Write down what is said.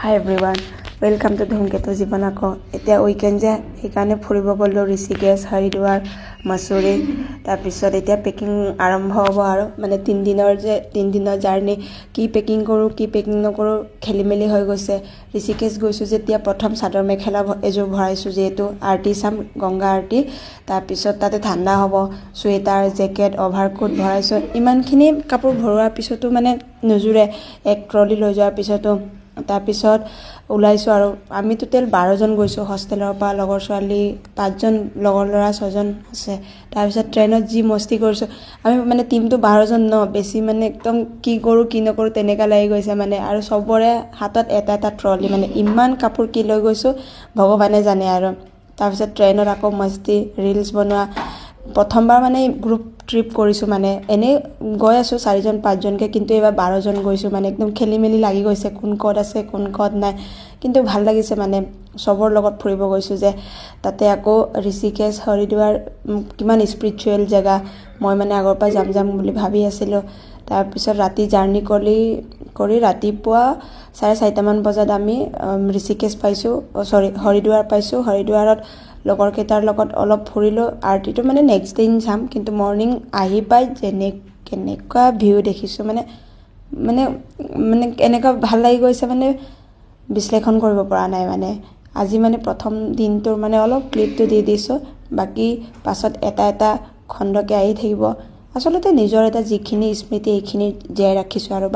High everyone, welcome to ধুমকেতু জীৱন। আকৌ এতিয়া উইকেণ্ড যে, সেইকাৰণে ফুৰিব গ'লোঁ ঋষিকেশ, হৰিদ্বাৰ, মছুৰী। তাৰপিছত এতিয়া পেকিং আৰম্ভ হ'ব আৰু মানে তিনিদিনৰ জাৰ্ণি। কি পেকিং কৰোঁ কি পেকিং নকৰোঁ খেলি মেলি হৈ গৈছে। ঋষিকেশ গৈছোঁ যেতিয়া প্ৰথম চাদৰ মেখেলা এযোৰ ভৰাইছোঁ, যিহেতু আৰতি চাম, গংগা আৰতি। তাৰপিছত তাতে ঠাণ্ডা হ'ব, চুৱেটাৰ, জেকেট, অভাৰকোট ভৰাইছোঁ। ইমানখিনি কাপোৰ ভৰোৱাৰ পিছতো মানে নোজোৰে, এক ট্ৰলি লৈ যোৱাৰ পিছতো। তাৰপিছত ওলাইছোঁ আৰু আমি টোটেল 12জন গৈছোঁ হোষ্টেলৰ পৰা, লগৰ ছোৱালী 5জন, লগৰ ল'ৰা 6জন আছে। তাৰপিছত ট্ৰেইনত যি মস্তি কৰিছোঁ আমি, মানে টিমটো 12জন ন, বেছি মানে একদম কি কৰোঁ কি নকৰোঁ তেনেকুৱা লাগি গৈছে মানে। আৰু চবৰে হাতত এটা এটা ট্ৰলি, মানে ইমান কাপোৰ কি লৈ গৈছোঁ ভগৱানে জানে আৰু। তাৰপিছত ট্ৰেইনত আকৌ মস্তি, ৰিলচ বনোৱা। প্ৰথমবাৰ মানে গ্ৰুপ ট্ৰিপ কৰিছোঁ, মানে এনেই গৈ আছোঁ 4জন 5জনকৈ, কিন্তু এইবাৰ 12জন গৈছোঁ। মানে একদম খেলি মেলি লাগি গৈছে, কোন ক'ত আছে কোন ক'ত নাই, কিন্তু ভাল লাগিছে মানে চবৰ লগত ফুৰিব গৈছোঁ যে। তাতে আকৌ ঋষিকেশ, হৰিদ্বাৰ কিমান স্পিৰিচুৱেল জেগা, মই মানে আগৰ পৰা যাম বুলি ভাবি আছিলোঁ। তাৰপিছত ৰাতি জাৰ্ণি কৰি ৰাতিপুৱা 4:30মান বজাত আমি ঋষিকেশ পাইছোঁ, হৰিদ্বাৰ পাইছোঁ। হৰিদ্বাৰত লগৰকেইটাৰ লগত অলপ ফুৰিলোঁ। আৰতিটো মানে নেক্সট দিন চাম, কিন্তু মৰ্ণিং আহি পাই কেনেকুৱা ভিউ দেখিছোঁ, মানে এনেকুৱা ভাল লাগি গৈছে, মানে বিশ্লেষণ কৰিব পৰা নাই। মানে আজি মানে প্ৰথম দিনটোৰ মানে অলপ ক্লিপটো দি দিছোঁ, বাকী পাছত এটা এটা খণ্ডকৈ আহি থাকিব। আচলতে নিজৰ এটা যিখিনি স্মৃতি এইখিনি জীয়াই ৰাখিছোঁ আৰু।